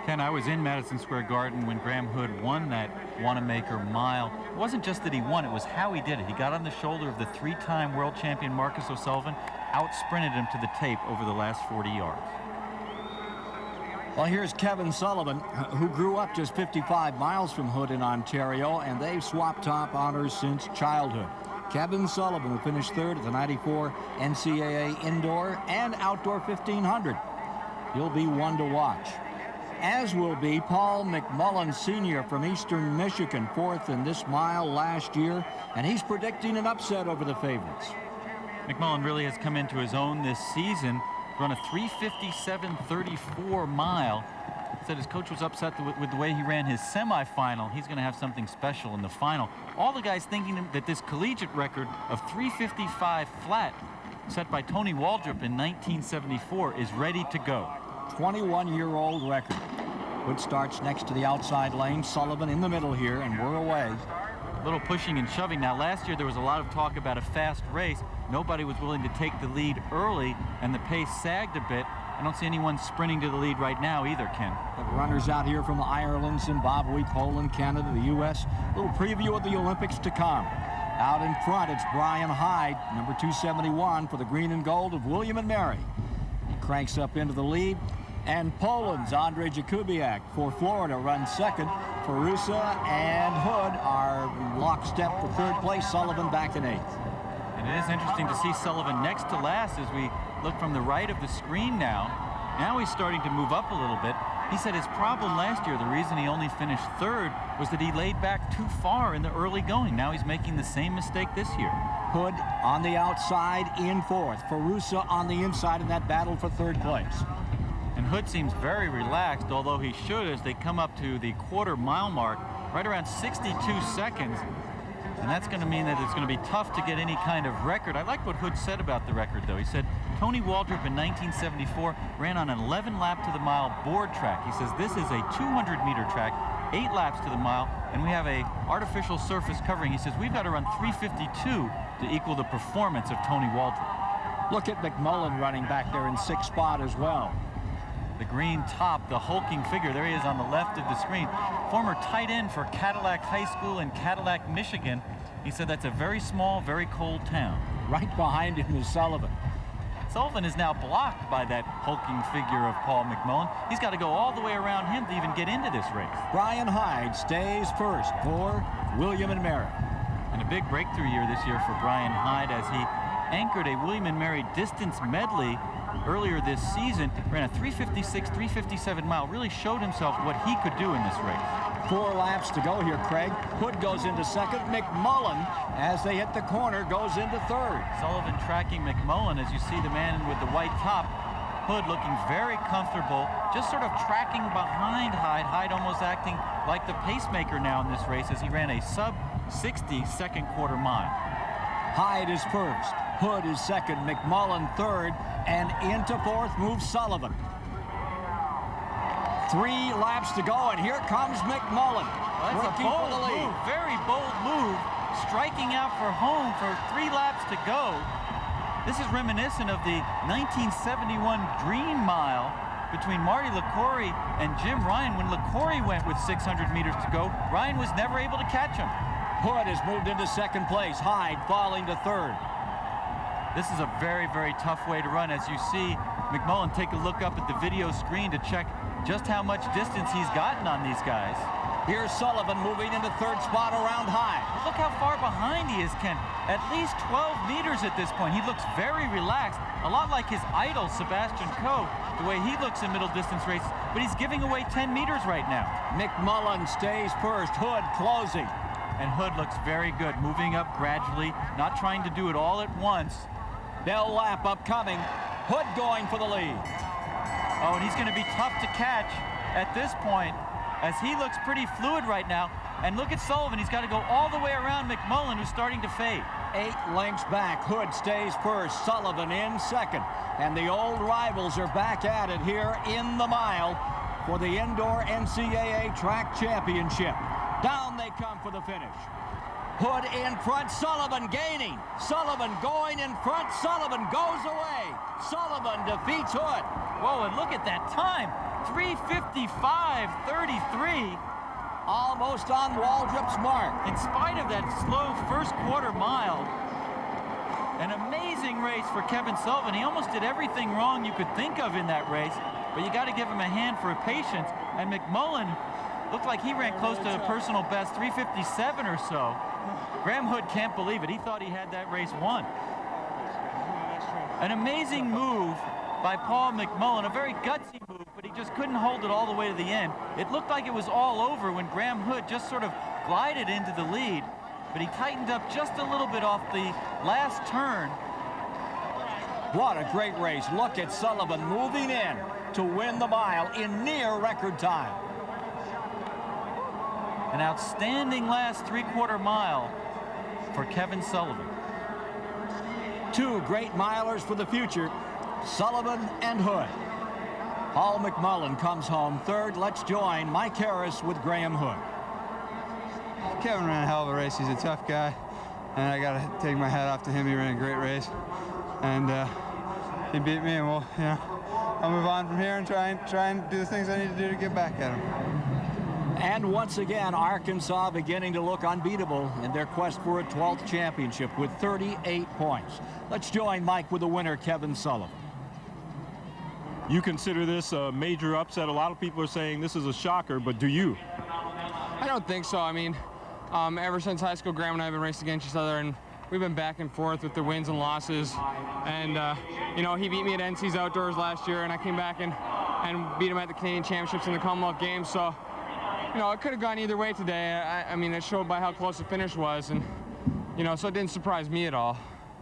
Ken, I was in Madison Square Garden when Graham Hood won that Wanamaker mile. It wasn't just that he won, it was how he did it. He got on the shoulder of the three-time world champion Marcus O'Sullivan, out-sprinted him to the tape over the last 40 yards. Well, here's Kevin Sullivan, who grew up just 55 miles from Hood in Ontario, and they've swapped top honors since childhood. Kevin Sullivan, who finished third at the '94 NCAA Indoor and Outdoor 1500. He'll be one to watch. As will be Paul McMullen, Sr. from Eastern Michigan, fourth in this mile last year, and he's predicting an upset over the favorites. McMullen really has come into his own this season, run a 3:57.34 mile. Said his coach was upset with the way he ran his semifinal. He's going to have something special in the final. All the guys thinking that this collegiate record of 3:55 flat set by Tony Waldrop in 1974 is ready to go. 21-year-old record. Hood starts next to the outside lane. Sullivan in the middle here, and we're away. A little pushing and shoving. Now, last year there was a lot of talk about a fast race. Nobody was willing to take the lead early, and the pace sagged a bit. I don't see anyone sprinting to the lead right now either, Ken. The runners out here from Ireland, Zimbabwe, Poland, Canada, the U.S. A little preview of the Olympics to come. Out in front, it's Brian Hyde, number 271 for the green and gold of William and Mary. He cranks up into the lead. And Poland's Andrzej Jakubiak for Florida runs second. Farusa and Hood are lockstep for third place. Sullivan back in eighth. And it is interesting to see Sullivan next to last as we look from the right of the screen now. Now he's starting to move up a little bit. He said his problem last year, the reason he only finished third, was that he laid back too far in the early going. Now he's making the same mistake this year. Hood on the outside in fourth. Farusa on the inside in that battle for third place. And Hood seems very relaxed, although he should, as they come up to the quarter-mile mark, right around 62 seconds. And that's going to mean that it's going to be tough to get any kind of record. I like what Hood said about the record, though. He said Tony Waldrop in 1974 ran on an 11-lap-to-the-mile board track. He says this is a 200-meter track, 8 laps to the mile, and we have a artificial surface covering. He says we've got to run 3:52 to equal the performance of Tony Waldrop. Look at McMullen running back there in sixth spot as well. The green top, the hulking figure, there he is on the left of the screen. Former tight end for Cadillac High School in Cadillac, Michigan. He said that's a very small, very cold town. Right behind him is Sullivan. Sullivan is now blocked by that hulking figure of Paul McMullen. He's got to go all the way around him to even get into this race. Brian Hyde stays first for William and Mary. And a big breakthrough year this year for Brian Hyde as he anchored a William and Mary distance medley earlier this season. Ran a 3:56, 3:57 mile. Really showed himself what he could do in this race. 4 laps to go here, Craig. Hood goes into second. McMullen, as they hit the corner, goes into third. Sullivan tracking McMullen as you see the man with the white top. Hood looking very comfortable, just sort of tracking behind Hyde. Hyde almost acting like the pacemaker now in this race as he ran a sub-60 second quarter mile. Hyde is first. Hood is second. McMullen third. And into fourth moves Sullivan. 3 laps to go, and here comes McMullen. Well, that's a bold move, very bold move, striking out for home for 3 laps to go. This is reminiscent of the 1971 Dream Mile between Marty LaCouri and Jim Ryan. When LaCouri went with 600 meters to go, Ryan was never able to catch him. Hood has moved into second place. Hyde falling to third. This is a very, very tough way to run. As you see McMullen take a look up at the video screen to check just how much distance he's gotten on these guys. Here's Sullivan moving into third spot around Hyde. Look how far behind he is, Ken. At least 12 meters at this point. He looks very relaxed, a lot like his idol, Sebastian Coe, the way he looks in middle distance races, but he's giving away 10 meters right now. McMullen stays first. Hood closing. And Hood looks very good, moving up gradually, not trying to do it all at once. Bell lap upcoming. Hood going for the lead. Oh, and he's going to be tough to catch at this point as he looks pretty fluid right now. And look at Sullivan. He's got to go all the way around McMullen, who's starting to fade. 8 lengths back. Hood stays first. Sullivan in second. And the old rivals are back at it here in the mile for the Indoor NCAA Track Championship. Down they come for the finish. Hood in front, Sullivan gaining. Sullivan going in front, Sullivan goes away. Sullivan defeats Hood. Whoa, and look at that time. 3:55.33. Almost on Waldrop's mark. In spite of that slow first quarter mile. An amazing race for Kevin Sullivan. He almost did everything wrong you could think of in that race, but you got to give him a hand for patience. And McMullen looked like he ran close to a personal best, 3:57 or so. Graham Hood can't believe it. He thought he had that race won. An amazing move by Paul McMullen, a very gutsy move, but he just couldn't hold it all the way to the end. It looked like it was all over when Graham Hood just sort of glided into the lead, but he tightened up just a little bit off the last turn. What a great race. Look at Sullivan moving in to win the mile in near record time. An outstanding last three-quarter mile for Kevin Sullivan. Two great milers for the future, Sullivan and Hood. Paul McMullen comes home third. Let's join Mike Harris with Graham Hood. Kevin ran a hell of a race. He's a tough guy, and I got to take my hat off to him. He ran a great race, and he beat me, and we'll, I'll move on from here and try and do the things I need to do to get back at him. And once again, Arkansas beginning to look unbeatable in their quest for a 12th championship with 38 points. Let's join Mike with the winner, Kevin Sullivan. You consider this a major upset. A lot of people are saying this is a shocker, but do you? I don't think so. I mean, ever since high school, Graham and I have been racing against each other, and we've been back and forth with the wins and losses. And, he beat me at NC's Outdoors last year, and I came back and beat him at the Canadian Championships in the Commonwealth Games. So, it could have gone either way today. I mean, it showed by how close the finish was, and, so it didn't surprise me at all.